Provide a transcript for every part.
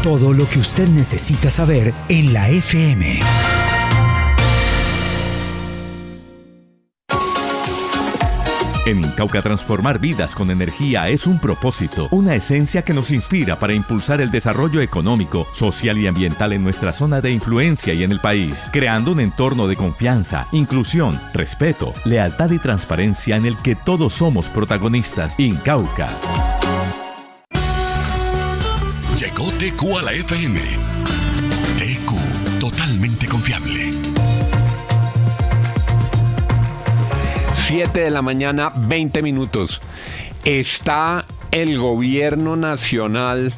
Todo lo que usted necesita saber en la FM. En Incauca, transformar vidas con energía es un propósito, una esencia que nos inspira para impulsar el desarrollo económico, social y ambiental en nuestra zona de influencia y en el país, creando un entorno de confianza, inclusión, respeto, lealtad y transparencia en el que todos somos protagonistas. Incauca. Llegó TQ a la FM. TQ, totalmente confiable. 7 de la mañana, 20 minutos. ¿Está el gobierno nacional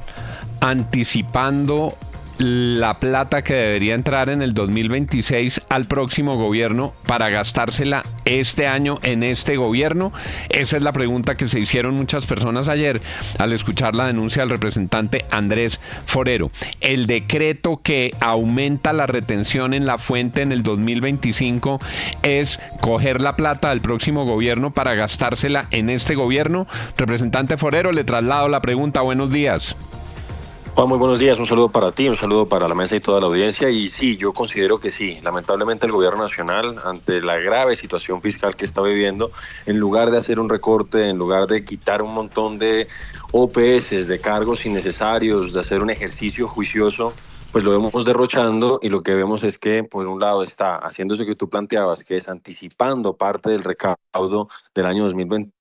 anticipando la plata que debería entrar en el 2026 al próximo gobierno para gastársela este año en este gobierno? Esa es la pregunta que se hicieron muchas personas ayer al escuchar la denuncia del representante Andrés Forero. El decreto que aumenta la retención en la fuente en el 2025 es coger la plata del próximo gobierno para gastársela en este gobierno. Representante Forero, le traslado la pregunta. Buenos días. Juan, muy buenos días. Un saludo para ti, un saludo para la mesa y toda la audiencia. Y sí, yo considero que sí. Lamentablemente el gobierno nacional, ante la grave situación fiscal que está viviendo, en lugar de hacer un recorte, en lugar de quitar un montón de OPS, de cargos innecesarios, de hacer un ejercicio juicioso, pues lo vemos derrochando, y lo que vemos es que, por un lado, está haciendo eso que tú planteabas, que es anticipando parte del recaudo del año 2020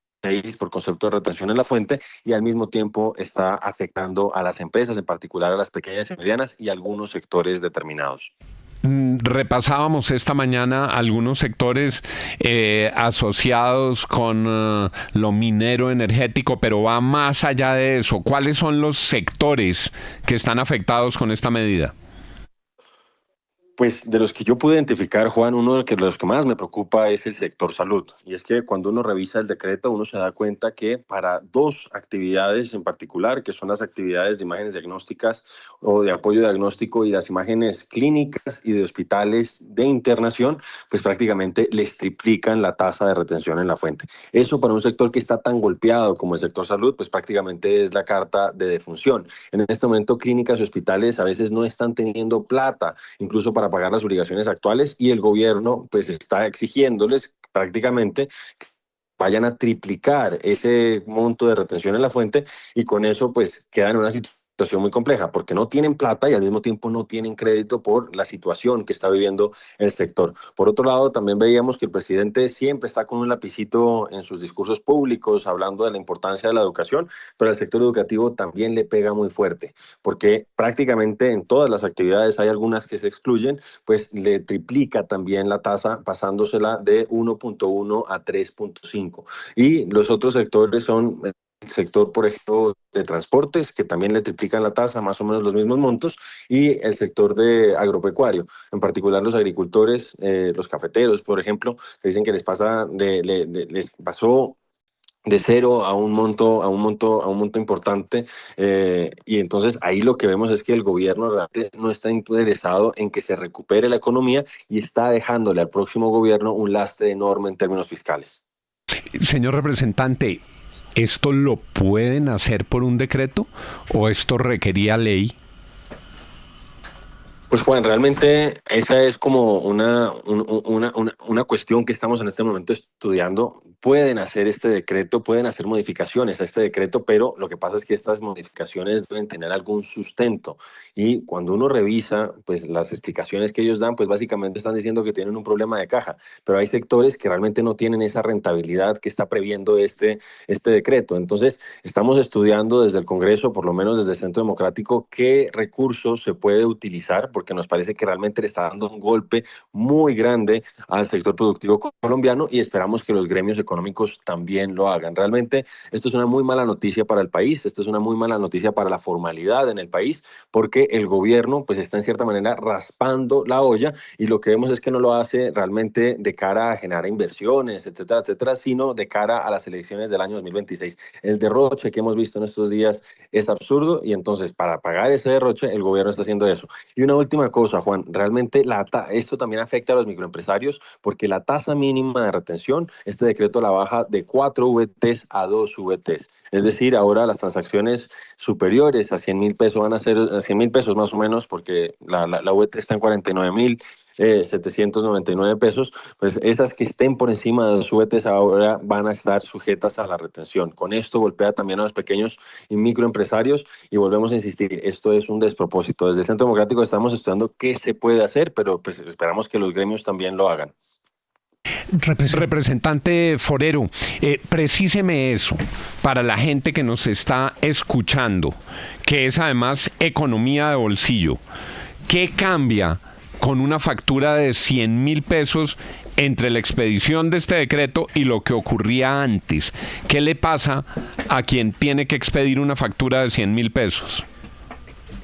por concepto de retención en la fuente, y al mismo tiempo está afectando a las empresas, en particular a las pequeñas y medianas y algunos sectores determinados. Repasábamos esta mañana algunos sectores asociados con lo minero energético, pero va más allá de eso. ¿Cuáles son los sectores que están afectados con esta medida? Pues de los que yo pude identificar, Juan, uno de los que más me preocupa es el sector salud. Y es que cuando uno revisa el decreto, uno se da cuenta que para dos actividades en particular, que son las actividades de imágenes diagnósticas o de apoyo diagnóstico y las imágenes clínicas y de hospitales de internación, pues prácticamente les triplican la tasa de retención en la fuente. Eso para un sector que está tan golpeado como el sector salud, pues prácticamente es la carta de defunción. En este momento, clínicas y hospitales a veces no están teniendo plata, incluso para pagar las obligaciones actuales, y el gobierno pues está exigiéndoles prácticamente que vayan a triplicar ese monto de retención en la fuente, y con eso pues quedan en una situación muy compleja, porque no tienen plata y al mismo tiempo no tienen crédito por la situación que está viviendo el sector. Por otro lado, también veíamos que el presidente siempre está con un lapicito en sus discursos públicos hablando de la importancia de la educación, pero al sector educativo también le pega muy fuerte, porque prácticamente en todas las actividades, hay algunas que se excluyen, pues le triplica también la tasa, pasándosela de 1.1 a 3.5. Y los otros sectores son el sector, por ejemplo, de transportes, que también le triplican la tasa, más o menos los mismos montos, y el sector de agropecuario, en particular los agricultores, los cafeteros, por ejemplo, que dicen que les pasó de cero a un monto importante, y entonces ahí lo que vemos es que el gobierno realmente no está interesado en que se recupere la economía, y está dejándole al próximo gobierno un lastre enorme en términos fiscales. Señor representante, ¿esto lo pueden hacer por un decreto o esto requería ley? Pues Juan, realmente esa es como una cuestión que estamos en este momento estudiando. Pueden hacer este decreto, pueden hacer modificaciones a este decreto, pero lo que pasa es que estas modificaciones deben tener algún sustento. Y cuando uno revisa pues las explicaciones que ellos dan, pues básicamente están diciendo que tienen un problema de caja, pero hay sectores que realmente no tienen esa rentabilidad que está previendo este decreto. Entonces, estamos estudiando desde el Congreso, por lo menos desde el Centro Democrático, qué recursos se puede utilizar, porque nos parece que realmente le está dando un golpe muy grande al sector productivo colombiano, y esperamos que los gremios económicos también lo hagan. Realmente esto es una muy mala noticia para el país, esto es una muy mala noticia para la formalidad en el país, porque el gobierno pues está en cierta manera raspando la olla, y lo que vemos es que no lo hace realmente de cara a generar inversiones, etcétera, etcétera, sino de cara a las elecciones del año 2026. El derroche que hemos visto en estos días es absurdo, y entonces para pagar ese derroche el gobierno está haciendo eso. Y una última cosa, Juan, realmente esto también afecta a los microempresarios, porque la tasa mínima de retención, este decreto la baja de 4 VTs a 2 VTs. Es decir, ahora las transacciones superiores a 100.000 pesos van a ser a 100.000 pesos más o menos, porque la VT está en 49.799 pesos, pues esas que estén por encima de los VTs ahora van a estar sujetas a la retención. Con esto golpea también a los pequeños y microempresarios y volvemos a insistir, esto es un despropósito. Desde el Centro Democrático estamos estudiando qué se puede hacer, pero pues esperamos que los gremios también lo hagan. Representante Forero, precíseme eso para la gente que nos está escuchando, que es además economía de bolsillo. ¿Qué cambia con una factura de 100.000 pesos entre la expedición de este decreto y lo que ocurría antes? ¿Qué le pasa a quien tiene que expedir una factura de 100.000 pesos?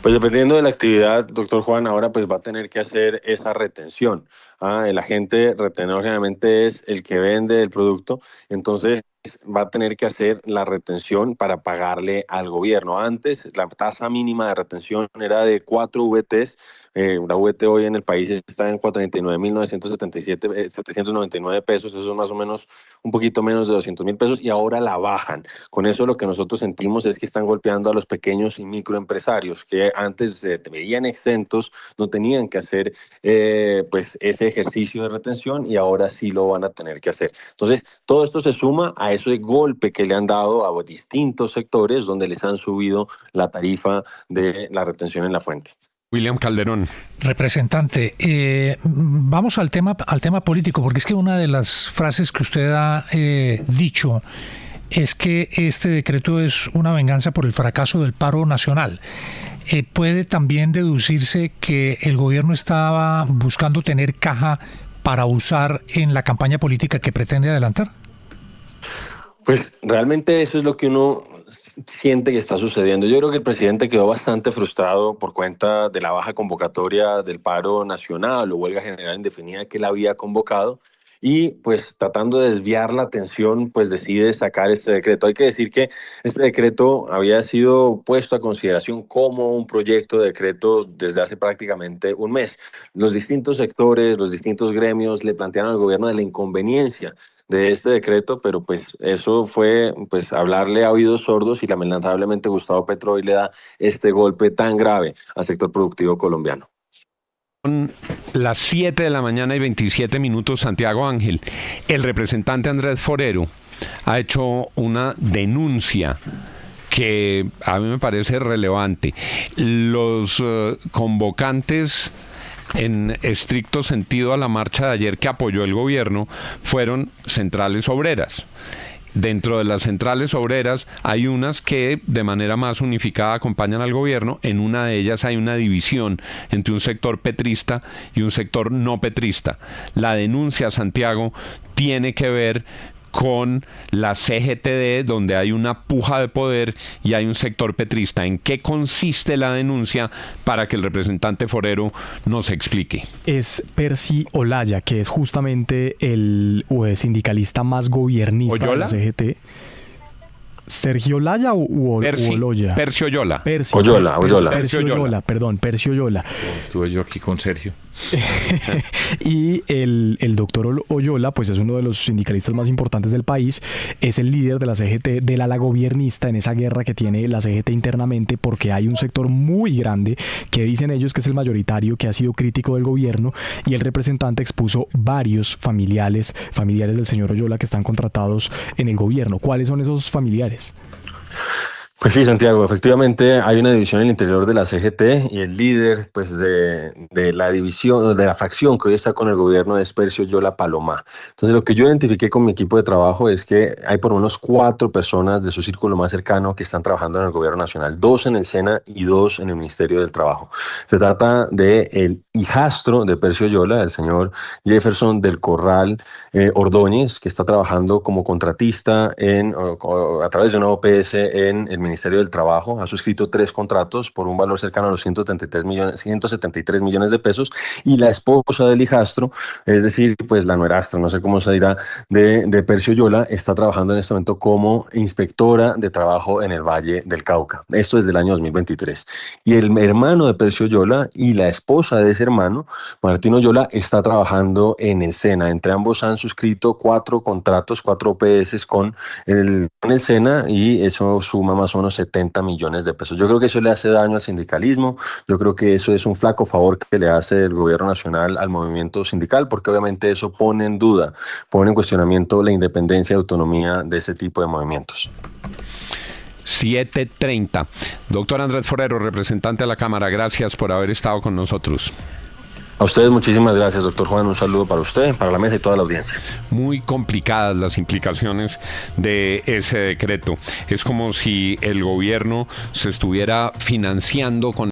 Pues dependiendo de la actividad, doctor Juan, ahora pues va a tener que hacer esa retención. El agente retenedor generalmente es el que vende el producto, entonces va a tener que hacer la retención para pagarle al gobierno. Antes la tasa mínima de retención era de 4 VTs. La VT hoy en el país está en 49.977.799 pesos, eso es más o menos un poquito menos de 200.000 pesos y ahora la bajan. Con eso lo que nosotros sentimos es que están golpeando a los pequeños y microempresarios que antes se veían exentos, no tenían que hacer pues ese ejercicio de retención y ahora sí lo van a tener que hacer. Entonces todo esto se suma a ese golpe que le han dado a distintos sectores donde les han subido la tarifa de la retención en la fuente. William Calderón. Representante, vamos al tema político, porque es que una de las frases que usted ha dicho es que este decreto es una venganza por el fracaso del paro nacional. ¿Puede también deducirse que el gobierno estaba buscando tener caja para usar en la campaña política que pretende adelantar? Pues realmente eso es lo que uno siente que está sucediendo. Yo creo que el presidente quedó bastante frustrado por cuenta de la baja convocatoria del paro nacional o huelga general indefinida que él había convocado y pues tratando de desviar la atención pues decide sacar este decreto. Hay que decir que este decreto había sido puesto a consideración como un proyecto de decreto desde hace prácticamente un mes. Los distintos sectores, los distintos gremios le plantearon al gobierno de la inconveniencia de este decreto, pero pues eso fue pues hablarle a oídos sordos y lamentablemente Gustavo Petro hoy le da este golpe tan grave al sector productivo colombiano. Son las 7 de la mañana y 27 minutos, Santiago Ángel. El representante Andrés Forero ha hecho una denuncia que a mí me parece relevante. Los convocantes en estricto sentido a la marcha de ayer que apoyó el gobierno fueron centrales obreras. Dentro de las centrales obreras hay unas que de manera más unificada acompañan al gobierno. En una de ellas hay una división entre un sector petrista y un sector no petrista. La denuncia, Santiago, tiene que ver con la CGTD, donde hay una puja de poder y hay un sector petrista. ¿En qué consiste la denuncia para que el representante Forero nos explique? Es Percy Olaya, que es justamente el sindicalista más gobernista de la CGT. ¿Sergio Olaya o Oloya? Percy Oyola. Percy Oyola. Percy Oyola. Estuve yo aquí con Sergio. Y el doctor Oyola, pues es uno de los sindicalistas más importantes del país, es el líder de la CGT, del ala gobiernista en esa guerra que tiene la CGT internamente, porque hay un sector muy grande que dicen ellos que es el mayoritario, que ha sido crítico del gobierno, y el representante expuso varios familiares del señor Oyola que están contratados en el gobierno. ¿Cuáles son esos familiares? Pues sí, Santiago, efectivamente hay una división en el interior de la CGT y el líder pues de la división, de la facción que hoy está con el gobierno es Percy Oyola Palomá. Entonces lo que yo identifiqué con mi equipo de trabajo es que hay por lo menos 4 personas de su círculo más cercano que están trabajando en el gobierno nacional, 2 en el SENA y 2 en el Ministerio del Trabajo. Se trata del hijastro de Percy Oyola, el señor Jefferson del Corral Ordóñez, que está trabajando como contratista a través de una OPS en el Ministerio Ministerio del Trabajo, ha suscrito 3 contratos por un valor cercano a los 173 millones de pesos, y la esposa del hijastro, es decir, pues la nuerastra, no sé cómo se dirá, de Percio Yola, está trabajando en este momento como inspectora de trabajo en el Valle del Cauca. Esto desde el año 2023. Y el hermano de Percio Yola y la esposa de ese hermano, Martín Oyola, está trabajando en el SENA. Entre ambos han suscrito 4 contratos, 4 OPS con el SENA, y eso suma más o menos 70 millones de pesos. Yo creo que eso le hace daño al sindicalismo. Yo creo que eso es un flaco favor que le hace el gobierno nacional al movimiento sindical, porque obviamente eso pone en duda, pone en cuestionamiento la independencia y autonomía de ese tipo de movimientos. 7:30. Doctor Andrés Forero, representante de la Cámara, gracias por haber estado con nosotros. A ustedes muchísimas gracias, doctor Juan. Un saludo para usted, para la mesa y toda la audiencia. Muy complicadas las implicaciones de ese decreto. Es como si el gobierno se estuviera financiando con